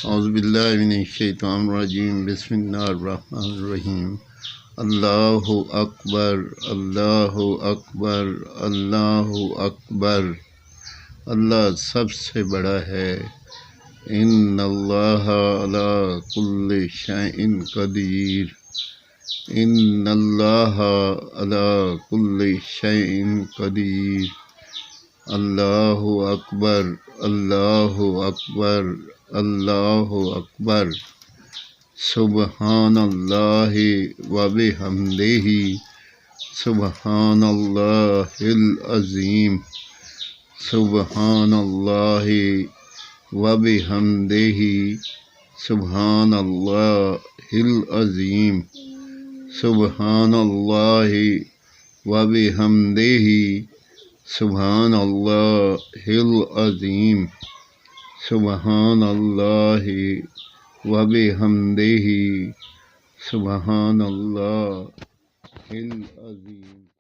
اعوذ باللہ من الشیطان الرجیم بسم اللہ الرحمن الرحیم اللہ اکبر اللہ اکبر اللہ اکبر۔ اللہ سب سے بڑا ہے۔ ان اللہ علی کل شیء قدیر، ان اللہ علی کل شیء قدیر۔ اللہ اکبر اللہ اکبر اللہ اکبر۔ سبحان اللہ و بحمدہ سبحان اللہ العظیم، سبحان اللہ و بحمدہ سبحان اللہ العظیم، سبحان اللہ و بحمدہ سبحان اللہ العظیم، سبحان اللہ و بحمدہ سبحان اللہ العظیم۔